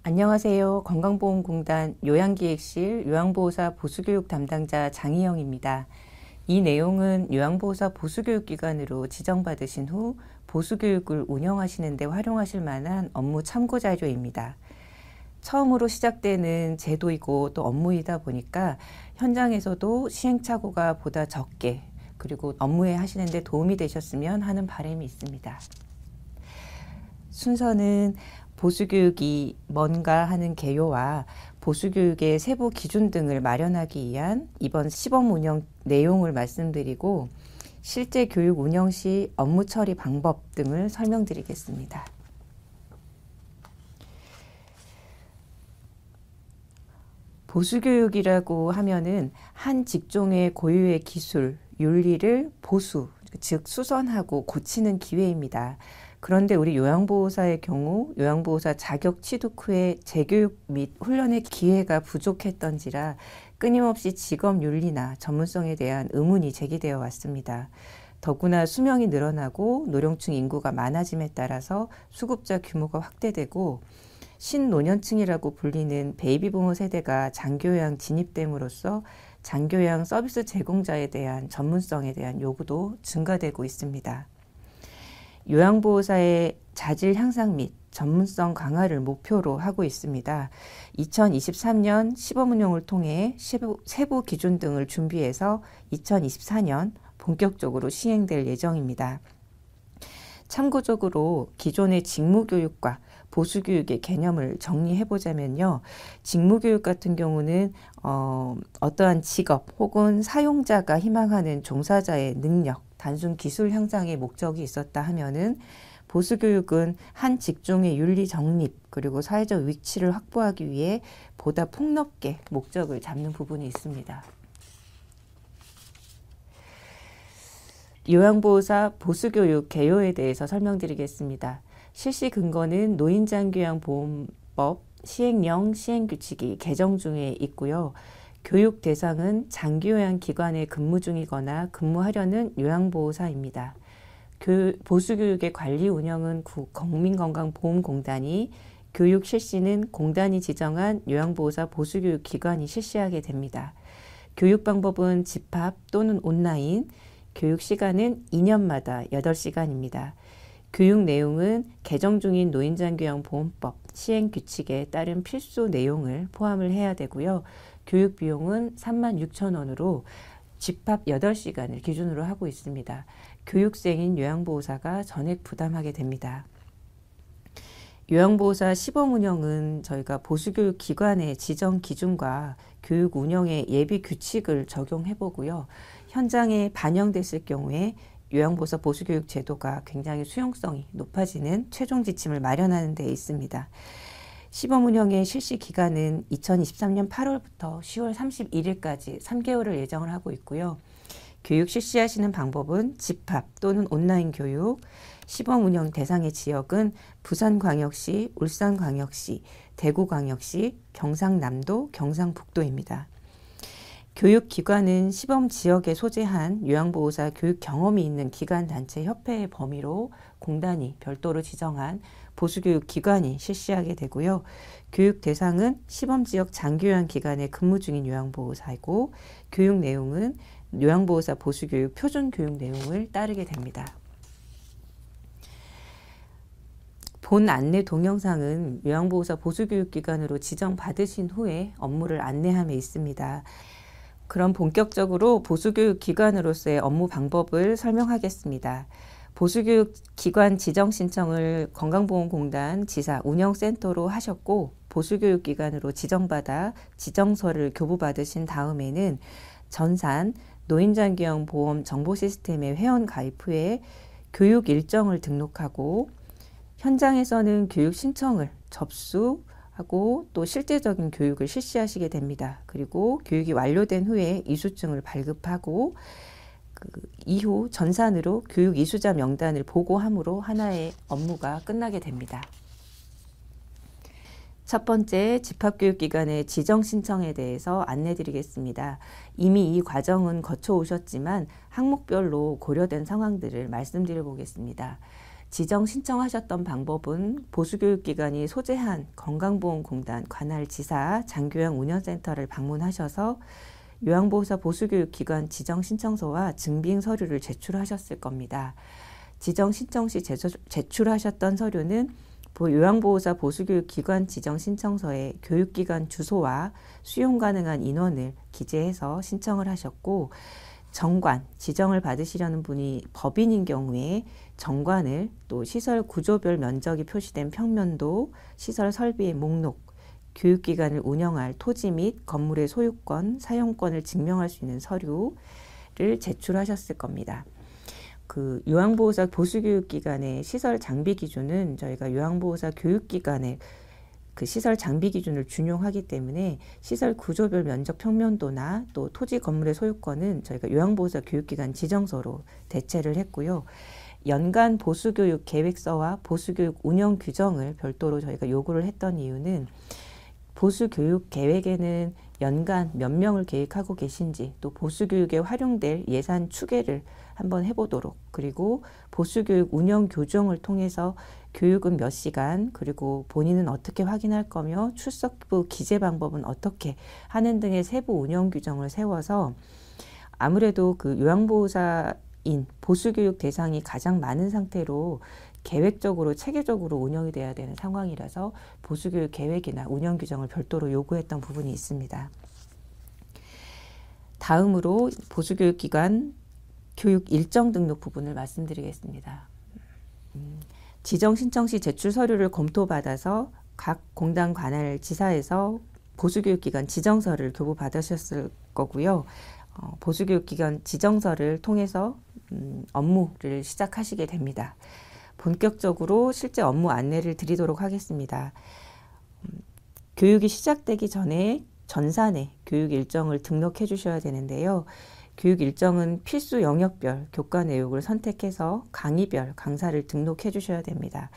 안녕하세요. 건강보험공단 요양기획실 요양보호사 보수교육 담당자 장희영입니다. 이 내용은 요양보호사 보수교육기관으로 지정받으신 후 보수교육을 운영하시는 데 활용하실 만한 업무 참고자료입니다. 처음으로 시작되는 제도이고 또 업무이다 보니까 현장에서도 시행착오가 보다 적게 그리고 업무에 하시는 데 도움이 되셨으면 하는 바람이 있습니다. 순서는 보수교육이 뭔가 하는 개요와 보수교육의 세부 기준 등을 마련하기 위한 이번 시범 운영 내용을 말씀드리고 실제 교육 운영 시 업무 처리 방법 등을 설명드리겠습니다. 보수교육이라고 하면은 한 직종의 고유의 기술, 윤리를 보수, 즉 수선하고 고치는 기회입니다. 그런데 우리 요양보호사의 경우 요양보호사 자격 취득 후에 재교육 및 훈련의 기회가 부족했던지라 끊임없이 직업 윤리나 전문성에 대한 의문이 제기되어 왔습니다. 더구나 수명이 늘어나고 노령층 인구가 많아짐에 따라서 수급자 규모가 확대되고 신노년층이라고 불리는 베이비부모 세대가 장교양 진입됨으로써 장교양 서비스 제공자에 대한 전문성에 대한 요구도 증가되고 있습니다. 요양보호사의 자질 향상 및 전문성 강화를 목표로 하고 있습니다. 2023년 시범운영을 통해 세부 기준 등을 준비해서 2024년 본격적으로 시행될 예정입니다. 참고적으로 기존의 직무교육과 보수교육의 개념을 정리해보자면요. 직무교육 같은 경우는 어떠한 직업 혹은 사용자가 희망하는 종사자의 능력, 단순 기술 향상의 목적이 있었다 하면은 보수교육은 한 직종의 윤리 정립 그리고 사회적 위치를 확보하기 위해 보다 폭넓게 목적을 잡는 부분이 있습니다. 요양보호사 보수교육 개요에 대해서 설명드리겠습니다. 실시 근거는 노인장교양보험법 시행령 시행규칙이 개정 중에 있고요. 교육 대상은 장기요양기관에 근무 중이거나 근무하려는 요양보호사입니다. 보수교육의 관리 운영은 국민건강보험공단이 교육 실시는 공단이 지정한 요양보호사 보수교육기관이 실시하게 됩니다. 교육 방법은 집합 또는 온라인, 교육 시간은 2년마다 8시간입니다. 교육 내용은 개정 중인 노인장교양보험법 시행규칙에 따른 필수 내용을 포함을 해야 되고요. 교육 비용은 36,000원으로 집합 8시간을 기준으로 하고 있습니다. 교육생인 요양보호사가 전액 부담하게 됩니다. 요양보호사 시범운영은 저희가 보수교육 기관의 지정 기준과 교육 운영의 예비 규칙을 적용해 보고요. 현장에 반영됐을 경우에 요양보호사 보수교육 제도가 굉장히 수용성이 높아지는 최종 지침을 마련하는 데 있습니다. 시범운영의 실시 기간은 2023년 8월부터 10월 31일까지 3개월을 예정을 하고 있고요. 교육 실시하시는 방법은 집합 또는 온라인 교육, 시범운영 대상의 지역은 부산광역시, 울산광역시, 대구광역시, 경상남도, 경상북도입니다. 교육기관은 시범 지역에 소재한 요양보호사 교육 경험이 있는 기관단체 협회의 범위로 공단이 별도로 지정한 보수교육기관이 실시하게 되고요. 교육 대상은 시범지역 장교양기관에 근무 중인 요양보호사이고 교육 내용은 요양보호사 보수교육 표준교육 내용을 따르게 됩니다. 본 안내 동영상은 요양보호사 보수교육기관으로 지정받으신 후에 업무를 안내함에 있습니다. 그럼 본격적으로 보수교육기관으로서의 업무 방법을 설명하겠습니다. 보수교육기관 지정 신청을 건강보험공단 지사 운영센터로 하셨고 보수교육기관으로 지정받아 지정서를 교부받으신 다음에는 전산 노인장기영보험 정보시스템에 회원 가입 후에 교육 일정을 등록하고 현장에서는 교육 신청을 접수하고 또 실제적인 교육을 실시하시게 됩니다. 그리고 교육이 완료된 후에 이수증을 발급하고 이후 전산으로 교육 이수자 명단을 보고함으로 하나의 업무가 끝나게 됩니다. 첫 번째 집합교육기관의 지정 신청에 대해서 안내드리겠습니다. 이미 이 과정은 거쳐 오셨지만 항목별로 고려된 상황들을 말씀드려 보겠습니다. 지정 신청하셨던 방법은 보수교육기관이 소재한 건강보험공단 관할지사 장교양 운영센터를 방문하셔서 요양보호사 보수교육기관 지정 신청서와 증빙 서류를 제출하셨을 겁니다. 지정 신청 시 제출하셨던 서류는 요양보호사 보수교육기관 지정 신청서에 교육기관 주소와 수용 가능한 인원을 기재해서 신청을 하셨고, 정관, 지정을 받으시려는 분이 법인인 경우에 정관을, 또 시설 구조별 면적이 표시된 평면도, 시설 설비의 목록, 교육기관을 운영할 토지 및 건물의 소유권, 사용권을 증명할 수 있는 서류를 제출하셨을 겁니다. 그 요양보호사 보수교육기관의 시설 장비 기준은 저희가 요양보호사 교육기관의 그 시설 장비 기준을 준용하기 때문에 시설 구조별 면적 평면도나 또 토지 건물의 소유권은 저희가 요양보호사 교육기관 지정서로 대체를 했고요. 연간 보수교육 계획서와 보수교육 운영 규정을 별도로 저희가 요구를 했던 이유는 보수교육 계획에는 연간 몇 명을 계획하고 계신지, 또 보수교육에 활용될 예산 추계를 한번 해보도록, 그리고 보수교육 운영 교정을 통해서 교육은 몇 시간, 그리고 본인은 어떻게 확인할 거며 출석부 기재 방법은 어떻게 하는 등의 세부 운영 규정을 세워서, 아무래도 그 요양보호사인 보수교육 대상이 가장 많은 상태로 계획적으로 체계적으로 운영이 돼야 되는 상황이라서 보수교육 계획이나 운영 규정을 별도로 요구했던 부분이 있습니다. 다음으로 보수교육기관 교육 일정 등록 부분을 말씀드리겠습니다. 지정 신청 시 제출 서류를 검토받아서 각 공단 관할 지사에서 보수교육기관 지정서를 교부받으셨을 거고요. 보수교육기관 지정서를 통해서 업무를 시작하시게 됩니다. 본격적으로 실제 업무 안내를 드리도록 하겠습니다. 교육이 시작되기 전에 전산에 교육 일정을 등록해 주셔야 되는데요. 교육 일정은 필수 영역별 교과 내용을 선택해서 강의별 강사를 등록해 주셔야 됩니다.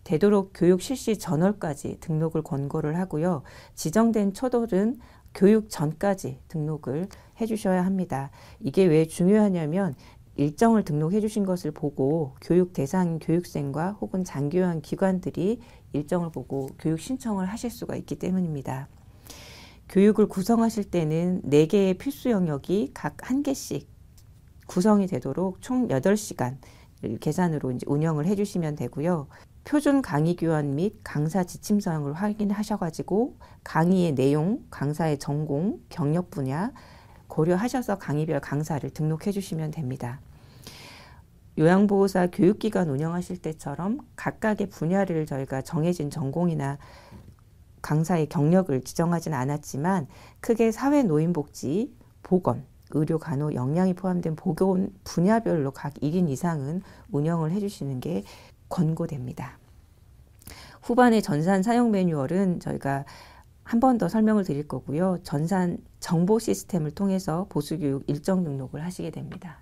되도록 교육 실시 전월까지 등록을 권고를 하고요. 지정된 초돌은 교육 전까지 등록을 해 주셔야 합니다. 이게 왜 중요하냐면 일정을 등록해 주신 것을 보고 교육 대상 교육생과 혹은 장교양 기관들이 일정을 보고 교육 신청을 하실 수가 있기 때문입니다. 교육을 구성하실 때는 4개의 필수 영역이 각 1개씩 구성이 되도록 총 8시간 계산으로 이제 운영을 해주시면 되고요. 표준 강의 교환 및 강사 지침 사항을 확인하셔가지고 강의의 내용, 강사의 전공, 경력 분야 고려하셔서 강의별 강사를 등록해 주시면 됩니다. 요양보호사 교육기관 운영하실 때처럼 각각의 분야를 저희가 정해진 전공이나 강사의 경력을 지정하진 않았지만 크게 사회노인복지, 보건, 의료, 간호, 영양이 포함된 보건 분야별로 각 1인 이상은 운영을 해주시는 게 권고됩니다. 후반의 전산 사용 매뉴얼은 저희가 한 번 더 설명을 드릴 거고요. 전산 정보 시스템을 통해서 보수교육 일정 등록을 하시게 됩니다.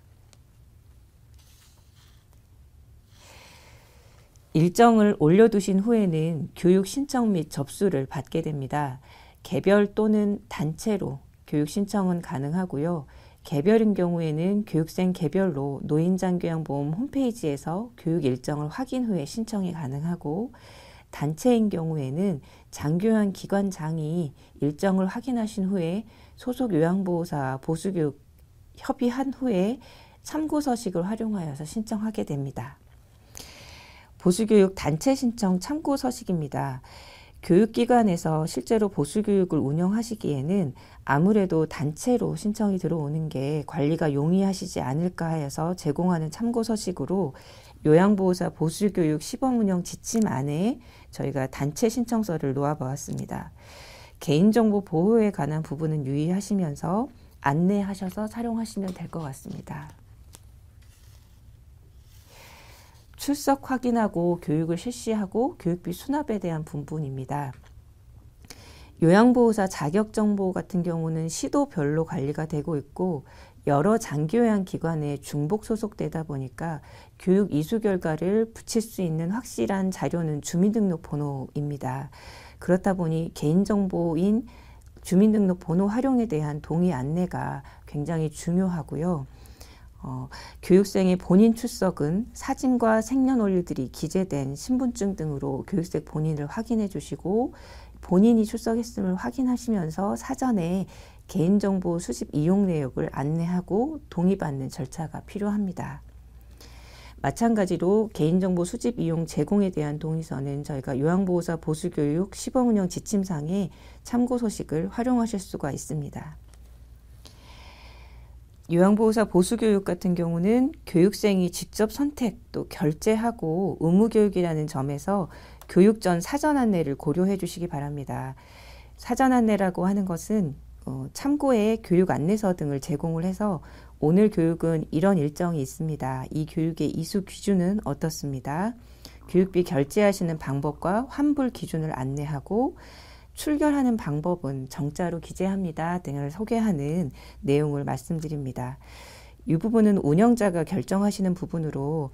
일정을 올려두신 후에는 교육 신청 및 접수를 받게 됩니다. 개별 또는 단체로 교육 신청은 가능하고요. 개별인 경우에는 교육생 개별로 노인장교양보험 홈페이지에서 교육 일정을 확인 후에 신청이 가능하고, 단체인 경우에는 장교양 기관장이 일정을 확인하신 후에 소속 요양보호사 보수교육 협의한 후에 참고서식을 활용하여서 신청하게 됩니다. 보수교육 단체 신청 참고서식입니다. 교육기관에서 실제로 보수교육을 운영하시기에는 아무래도 단체로 신청이 들어오는 게 관리가 용이하시지 않을까 해서 제공하는 참고서식으로 요양보호사 보수교육 시범운영 지침 안에 저희가 단체 신청서를 놓아보았습니다. 개인정보 보호에 관한 부분은 유의하시면서 안내하셔서 사용하시면 될 것 같습니다. 출석 확인하고 교육을 실시하고 교육비 수납에 대한 부분입니다. 요양보호사 자격정보 같은 경우는 시도별로 관리가 되고 있고 여러 장교양 기관에 중복 소속되다 보니까 교육 이수 결과를 붙일 수 있는 확실한 자료는 주민등록번호입니다. 그렇다 보니 개인정보인 주민등록번호 활용에 대한 동의 안내가 굉장히 중요하고요. 교육생의 본인 출석은 사진과 생년월일들이 기재된 신분증 등으로 교육생 본인을 확인해 주시고, 본인이 출석했음을 확인하시면서 사전에 개인정보 수집 이용 내역을 안내하고 동의받는 절차가 필요합니다. 마찬가지로 개인정보 수집 이용 제공에 대한 동의서는 저희가 요양보호사 보수교육 시범운영 지침상의 참고 서식을 활용하실 수가 있습니다. 요양보호사 보수교육 같은 경우는 교육생이 직접 선택 또 결제하고 의무교육이라는 점에서 교육 전 사전 안내를 고려해 주시기 바랍니다. 사전 안내라고 하는 것은 참고의 교육 안내서 등을 제공을 해서 오늘 교육은 이런 일정이 있습니다. 이 교육의 이수 기준은 어떻습니다. 교육비 결제하시는 방법과 환불 기준을 안내하고 출결하는 방법은 정자로 기재합니다 등을 소개하는 내용을 말씀드립니다. 이 부분은 운영자가 결정하시는 부분으로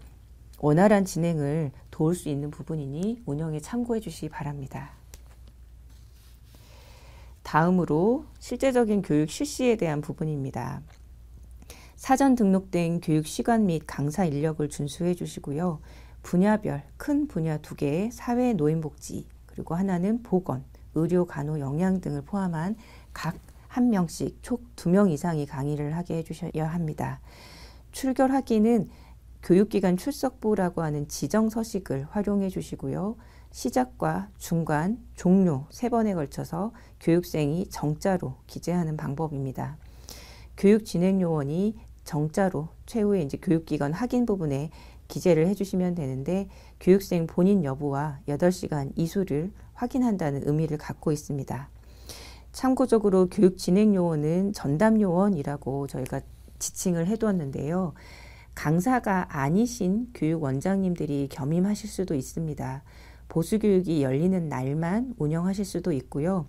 원활한 진행을 도울 수 있는 부분이니 운영에 참고해 주시기 바랍니다. 다음으로 실제적인 교육 실시에 대한 부분입니다. 사전 등록된 교육 시간 및 강사 인력을 준수해 주시고요. 분야별 큰 분야 2개, 사회 노인복지, 그리고 하나는 보건, 의료, 간호, 영양 등을 포함한 각 1명씩 총 2명 이상이 강의를 하게 해주셔야 합니다. 출결하기는 교육기관 출석부라고 하는 지정 서식을 활용해 주시고요. 시작과 중간, 종료 3번에 걸쳐서 교육생이 정자로 기재하는 방법입니다. 교육진행요원이 정자로 최후에 이제 교육기관 확인 부분에 기재를 해주시면 되는데, 교육생 본인 여부와 8시간 이수를 확인한다는 의미를 갖고 있습니다. 참고적으로 교육진행요원은 전담요원이라고 저희가 지칭을 해두었는데요. 강사가 아니신 교육원장님들이 겸임하실 수도 있습니다. 보수교육이 열리는 날만 운영하실 수도 있고요.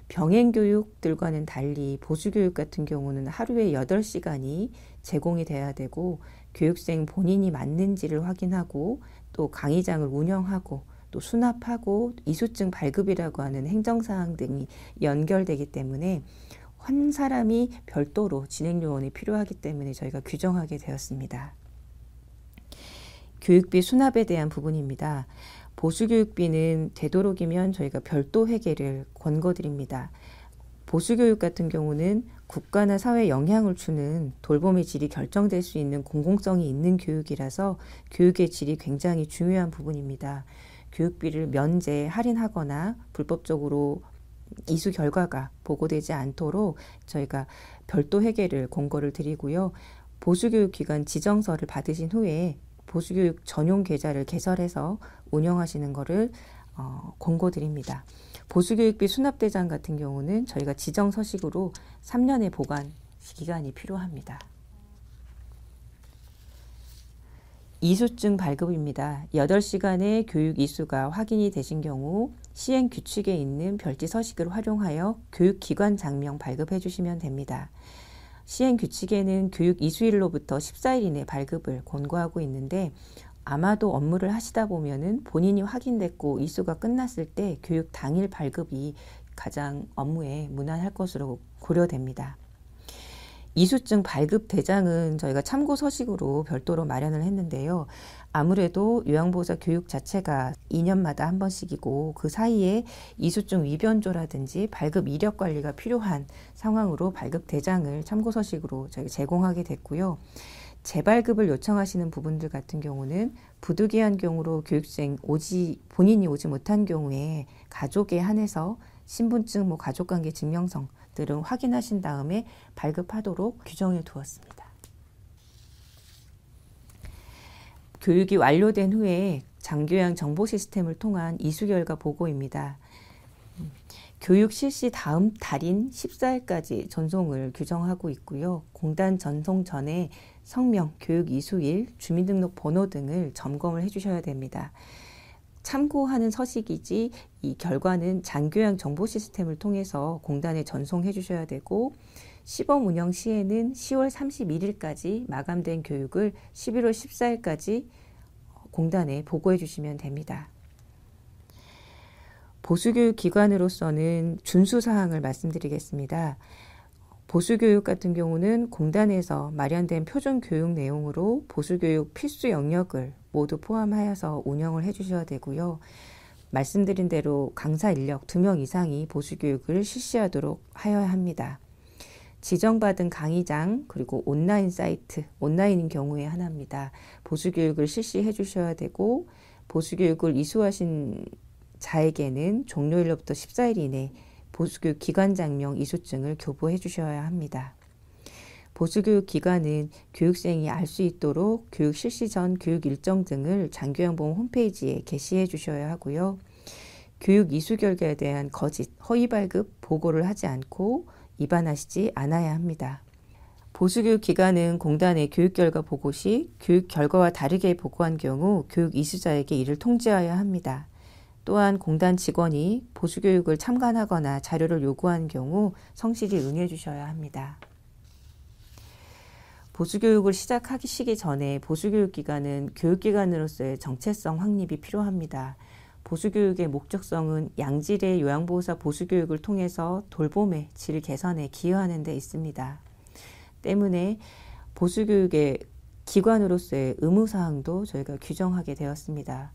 병행교육들과는 달리 보수교육 같은 경우는 하루에 8시간이 제공이 돼야 되고, 교육생 본인이 맞는지를 확인하고 또 강의장을 운영하고 또 수납하고 이수증 발급이라고 하는 행정사항 등이 연결되기 때문에 한 사람이 별도로 진행요원이 필요하기 때문에 저희가 규정하게 되었습니다. 교육비 수납에 대한 부분입니다. 보수교육비는 되도록이면 저희가 별도 회계를 권고드립니다. 보수교육 같은 경우는 국가나 사회에 영향을 주는 돌봄의 질이 결정될 수 있는 공공성이 있는 교육이라서 교육의 질이 굉장히 중요한 부분입니다. 교육비를 면제, 할인하거나 불법적으로 이수 결과가 보고되지 않도록 저희가 별도 회계를 권고를 드리고요. 보수교육기관 지정서를 받으신 후에 보수교육 전용 계좌를 개설해서 운영하시는 것을 권고드립니다. 보수교육비 수납대장 같은 경우는 저희가 지정 서식으로 3년의 보관 기간이 필요합니다. 이수증 발급입니다. 8시간의 교육 이수가 확인이 되신 경우 시행 규칙에 있는 별지 서식을 활용하여 교육기관 장명 발급해 주시면 됩니다. 시행 규칙에는 교육 이수일로부터 14일 이내 발급을 권고하고 있는데, 아마도 업무를 하시다 보면은 본인이 확인됐고 이수가 끝났을 때 교육 당일 발급이 가장 업무에 무난할 것으로 고려됩니다. 이수증 발급 대장은 저희가 참고 서식으로 별도로 마련을 했는데요. 아무래도 요양보호사 교육 자체가 2년마다 한 번씩이고 그 사이에 이수증 위변조라든지 발급 이력 관리가 필요한 상황으로 발급 대장을 참고 서식으로 저희가 제공하게 됐고요. 재발급을 요청하시는 부분들 같은 경우는 부득이한 경우로 교육생 본인이 오지 못한 경우에 가족에 한해서 신분증, 가족관계 증명서들은 확인하신 다음에 발급하도록 규정해 두었습니다. 교육이 완료된 후에 장교양 정보 시스템을 통한 이수 결과 보고입니다. 교육 실시 다음 달인 14일까지 전송을 규정하고 있고요. 공단 전송 전에 성명, 교육 이수일, 주민등록 번호 등을 점검을 해주셔야 됩니다. 참고하는 서식이지 이 결과는 장교양 정보 시스템을 통해서 공단에 전송해 주셔야 되고, 시범 운영 시에는 10월 31일까지 마감된 교육을 11월 14일까지 공단에 보고해 주시면 됩니다. 보수교육 기관으로서는 준수사항을 말씀드리겠습니다. 보수교육 같은 경우는 공단에서 마련된 표준 교육 내용으로 보수교육 필수 영역을 모두 포함하여서 운영을 해주셔야 되고요. 말씀드린 대로 강사 인력 2명 이상이 보수교육을 실시하도록 하여야 합니다. 지정받은 강의장 그리고 온라인 사이트, 온라인인 경우에 하나입니다. 보수교육을 실시해 주셔야 되고 보수교육을 이수하신 자에게는 종료일로부터 14일 이내 보수교육 기관장명 이수증을 교부해 주셔야 합니다. 보수교육 기관은 교육생이 알 수 있도록 교육 실시 전 교육 일정 등을 장교양보험 홈페이지에 게시해 주셔야 하고요. 교육 이수 결과에 대한 거짓, 허위 발급 보고를 하지 않고 위반하시지 않아야 합니다. 보수교육 기관은 공단의 교육 결과 보고 시 교육 결과와 다르게 보고한 경우 교육 이수자에게 이를 통지하여야 합니다. 또한 공단 직원이 보수교육을 참관하거나 자료를 요구한 경우 성실히 응해 주셔야 합니다. 보수교육을 시작하기 전에 보수교육기관은 교육기관으로서의 정체성 확립이 필요합니다. 보수교육의 목적성은 양질의 요양보호사 보수교육을 통해서 돌봄의 질 개선에 기여하는 데 있습니다. 때문에 보수교육의 기관으로서의 의무사항도 저희가 규정하게 되었습니다.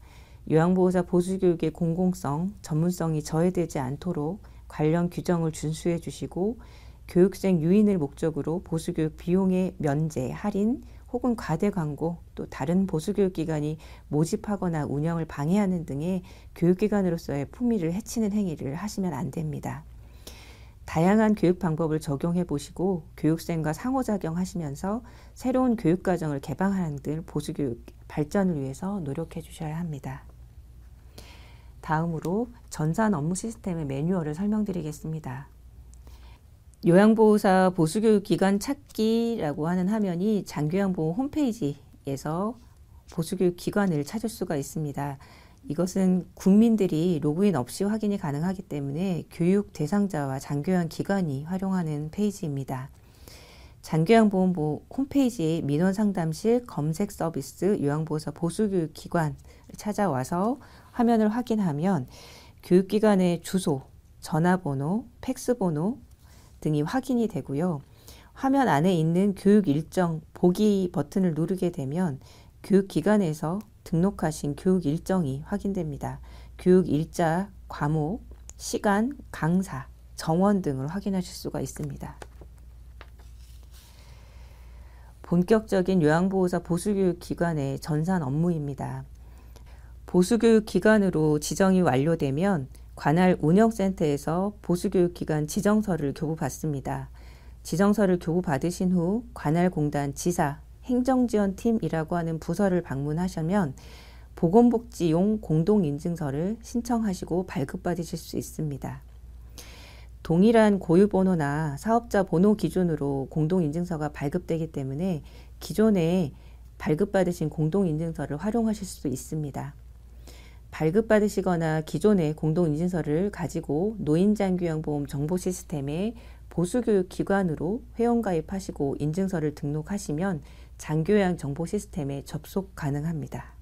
요양보호사 보수교육의 공공성, 전문성이 저해되지 않도록 관련 규정을 준수해 주시고 교육생 유인을 목적으로 보수교육 비용의 면제, 할인 혹은 과대 광고 또 다른 보수교육기관이 모집하거나 운영을 방해하는 등의 교육기관으로서의 품위를 해치는 행위를 하시면 안 됩니다. 다양한 교육 방법을 적용해 보시고 교육생과 상호작용하시면서 새로운 교육과정을 개방하는 등 보수교육 발전을 위해서 노력해 주셔야 합니다. 다음으로 전산 업무 시스템의 매뉴얼을 설명드리겠습니다. 요양보호사 보수교육기관 찾기라고 하는 화면이 장교양보험 홈페이지에서 보수교육기관을 찾을 수가 있습니다. 이것은 국민들이 로그인 없이 확인이 가능하기 때문에 교육 대상자와 장교양 기관이 활용하는 페이지입니다. 장교양보험 홈페이지의 민원상담실 검색 서비스 요양보호사 보수교육기관을 찾아와서 화면을 확인하면 교육기관의 주소, 전화번호, 팩스번호 등이 확인이 되고요. 화면 안에 있는 교육 일정 보기 버튼을 누르게 되면 교육기관에서 등록하신 교육 일정이 확인됩니다. 교육 일자, 과목, 시간, 강사, 정원 등을 확인하실 수가 있습니다. 본격적인 요양보호사 보수교육기관의 전산 업무입니다. 보수교육기관으로 지정이 완료되면 관할 운영센터에서 보수교육기관 지정서를 교부받습니다. 지정서를 교부받으신 후 관할 공단 지사, 행정지원팀이라고 하는 부서를 방문하시면 보건복지용 공동인증서를 신청하시고 발급받으실 수 있습니다. 동일한 고유번호나 사업자 번호 기준으로 공동인증서가 발급되기 때문에 기존에 발급받으신 공동인증서를 활용하실 수 있습니다. 발급받으시거나 기존의 공동인증서를 가지고 노인장교양보험 정보시스템에 보수교육기관으로 회원가입하시고 인증서를 등록하시면 장교양 정보시스템에 접속 가능합니다.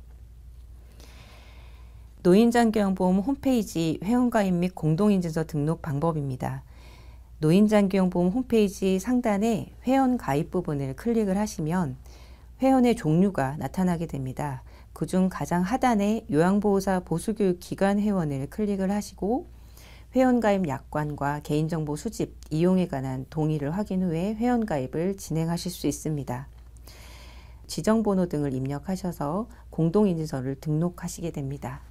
노인장교양보험 홈페이지 회원가입 및 공동인증서 등록 방법입니다. 노인장교양보험 홈페이지 상단에 회원가입 부분을 클릭을 하시면 회원의 종류가 나타나게 됩니다. 그중 가장 하단에 요양보호사 보수교육기관 회원을 클릭을 하시고 회원가입 약관과 개인정보 수집, 이용에 관한 동의를 확인 후에 회원가입을 진행하실 수 있습니다. 지정번호 등을 입력하셔서 공동인증서를 등록하시게 됩니다.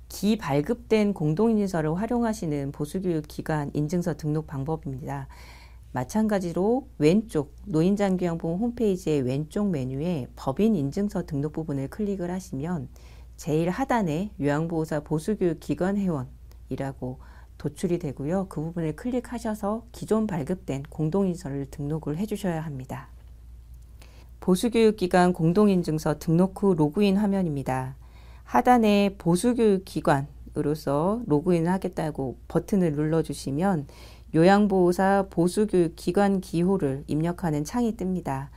기발급된 공동인증서를 활용하시는 보수교육기관 인증서 등록 방법입니다. 마찬가지로 왼쪽 노인장교양보험 홈페이지의 왼쪽 메뉴에 법인 인증서 등록 부분을 클릭을 하시면 제일 하단에 요양보호사 보수교육기관 회원이라고 도출이 되고요. 그 부분을 클릭하셔서 기존 발급된 공동인증서를 등록을 해주셔야 합니다. 보수교육기관 공동인증서 등록 후 로그인 화면입니다. 하단에 보수교육기관으로서 로그인을 하겠다고 버튼을 눌러주시면 요양보호사 보수교육기관 기호를 입력하는 창이 뜹니다.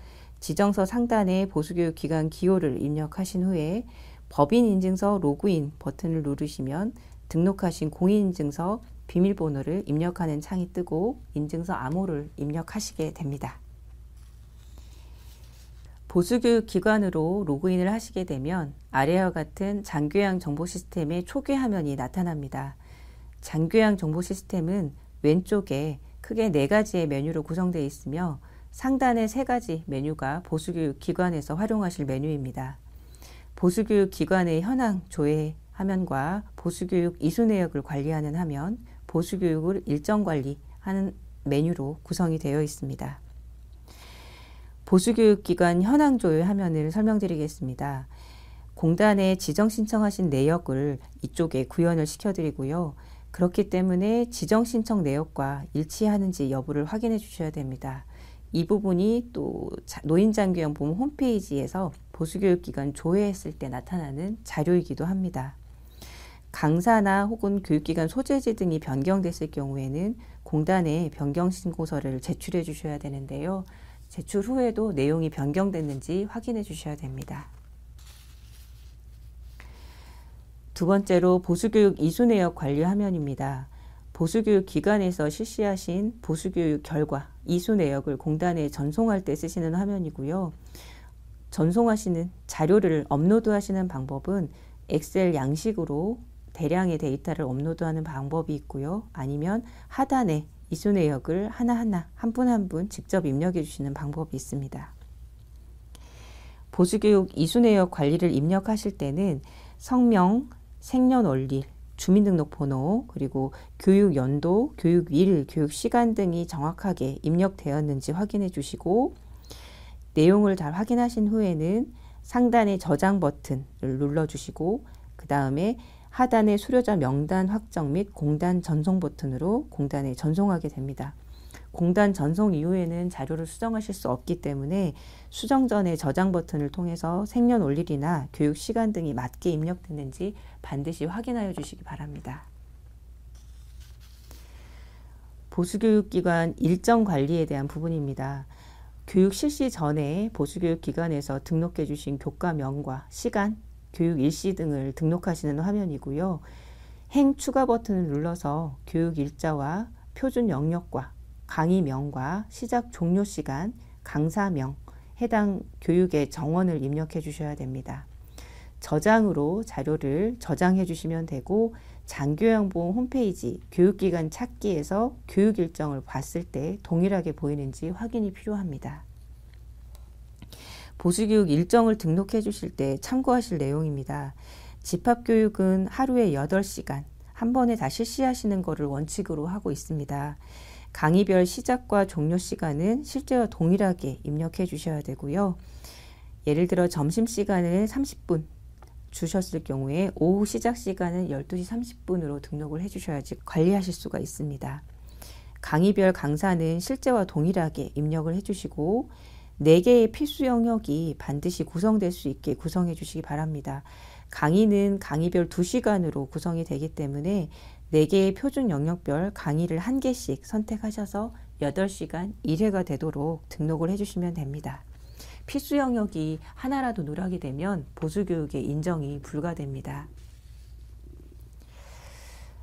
지정서 상단에 보수교육기관 기호를 입력하신 후에 법인인증서 로그인 버튼을 누르시면 등록하신 공인인증서 비밀번호를 입력하는 창이 뜨고 인증서 암호를 입력하시게 됩니다. 보수교육기관으로 로그인을 하시게 되면 아래와 같은 장교양 정보 시스템의 초기 화면이 나타납니다. 장교양 정보 시스템은 왼쪽에 크게 4가지의 메뉴로 구성되어 있으며 상단에 3가지 메뉴가 보수교육기관에서 활용하실 메뉴입니다. 보수교육기관의 현황 조회 화면과 보수교육 이수 내역을 관리하는 화면, 보수교육을 일정 관리하는 메뉴로 구성이 되어 있습니다. 보수교육기관 현황 조회 화면을 설명드리겠습니다. 공단에 지정 신청하신 내역을 이쪽에 구현을 시켜드리고요. 그렇기 때문에 지정 신청 내역과 일치하는지 여부를 확인해 주셔야 됩니다. 이 부분이 또 노인장교양보험 홈페이지에서 보수교육기관 조회했을 때 나타나는 자료이기도 합니다. 강사나 혹은 교육기관 소재지 등이 변경됐을 경우에는 공단에 변경신고서를 제출해 주셔야 되는데요. 제출 후에도 내용이 변경됐는지 확인해 주셔야 됩니다. 두 번째로 보수교육 이수내역 관리 화면입니다. 보수교육 기관에서 실시하신 보수교육 결과 이수내역을 공단에 전송할 때 쓰시는 화면이고요. 전송하시는 자료를 업로드하시는 방법은 엑셀 양식으로 대량의 데이터를 업로드하는 방법이 있고요. 아니면 하단에 이수내역을 하나하나 한 분 한 분 직접 입력해 주시는 방법이 있습니다. 보수교육 이수내역 관리를 입력하실 때는 성명, 생년월일, 주민등록번호, 그리고 교육연도, 교육일, 교육시간 등이 정확하게 입력되었는지 확인해 주시고 내용을 잘 확인하신 후에는 상단의 저장 버튼을 눌러주시고 그 다음에 하단의 수료자 명단 확정 및 공단 전송 버튼으로 공단에 전송하게 됩니다. 공단 전송 이후에는 자료를 수정하실 수 없기 때문에 수정 전에 저장 버튼을 통해서 생년월일이나 교육시간 등이 맞게 입력됐는지 반드시 확인하여 주시기 바랍니다. 보수교육기관 일정 관리에 대한 부분입니다. 교육 실시 전에 보수교육기관에서 등록해 주신 교과명과 시간, 교육 일시 등을 등록하시는 화면이고요. 행 추가 버튼을 눌러서 교육 일자와 표준 영역과 강의명과 시작 종료 시간, 강사명, 해당 교육의 정원을 입력해 주셔야 됩니다. 저장으로 자료를 저장해 주시면 되고 장교양보험 홈페이지 교육기관 찾기에서 교육 일정을 봤을 때 동일하게 보이는지 확인이 필요합니다. 보수교육 일정을 등록해 주실 때 참고하실 내용입니다. 집합교육은 하루에 8시간 한 번에 다 실시하시는 것을 원칙으로 하고 있습니다. 강의별 시작과 종료 시간은 실제와 동일하게 입력해 주셔야 되고요. 예를 들어 점심시간을 30분 주셨을 경우에 오후 시작 시간은 12시 30분으로 등록을 해 주셔야지 관리하실 수가 있습니다. 강의별 강사는 실제와 동일하게 입력을 해 주시고 4개의 필수 영역이 반드시 구성될 수 있게 구성해 주시기 바랍니다. 강의는 강의별 2시간으로 구성이 되기 때문에 4개의 표준 영역별 강의를 1개씩 선택하셔서 8시간 1회가 되도록 등록을 해주시면 됩니다. 필수 영역이 하나라도 누락이 되면 보수교육의 인정이 불가됩니다.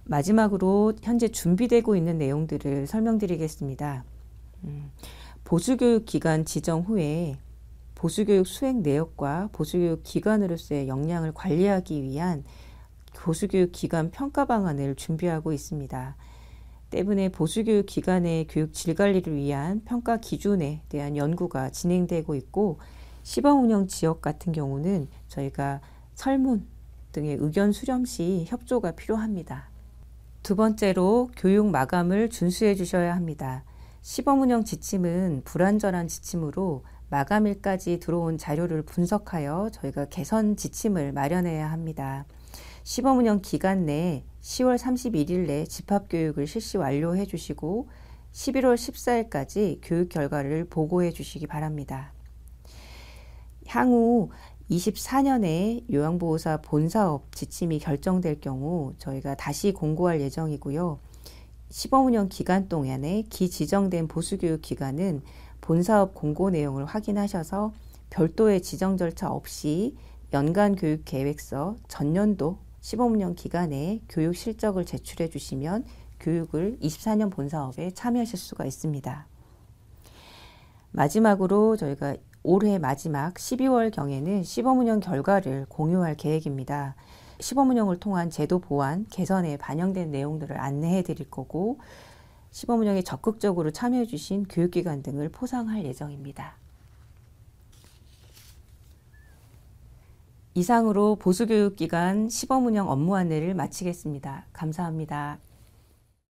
마지막으로 현재 준비되고 있는 내용들을 설명드리겠습니다. 보수교육 기관 지정 후에 보수교육 수행 내역과 보수교육 기관으로서의 역량을 관리하기 위한 보수교육 기관 평가 방안을 준비하고 있습니다. 때문에 보수교육 기관의 교육 질관리를 위한 평가 기준에 대한 연구가 진행되고 있고 시범운영 지역 같은 경우는 저희가 설문 등의 의견 수렴 시 협조가 필요합니다. 두 번째로 교육 마감을 준수해 주셔야 합니다. 시범운영 지침은 불완전한 지침으로 마감일까지 들어온 자료를 분석하여 저희가 개선 지침을 마련해야 합니다. 시범운영 기간 내 10월 31일 내 집합교육을 실시 완료해 주시고 11월 14일까지 교육 결과를 보고해 주시기 바랍니다. 향후 24년에 요양보호사 본사업 지침이 결정될 경우 저희가 다시 공고할 예정이고요. 시범운영 기간 동안에 기지정된 보수교육 기관은 본사업 공고 내용을 확인하셔서 별도의 지정 절차 없이 연간 교육 계획서 전년도 시범운영 기간에 교육 실적을 제출해 주시면 교육을 24년 본사업에 참여하실 수가 있습니다. 마지막으로 저희가 올해 마지막 12월경에는 시범운영 결과를 공유할 계획입니다. 시범운영을 통한 제도 보완, 개선에 반영된 내용들을 안내해 드릴 거고 시범운영에 적극적으로 참여해 주신 교육기관 등을 포상할 예정입니다. 이상으로 보수교육기관 시범운영 업무 안내를 마치겠습니다. 감사합니다.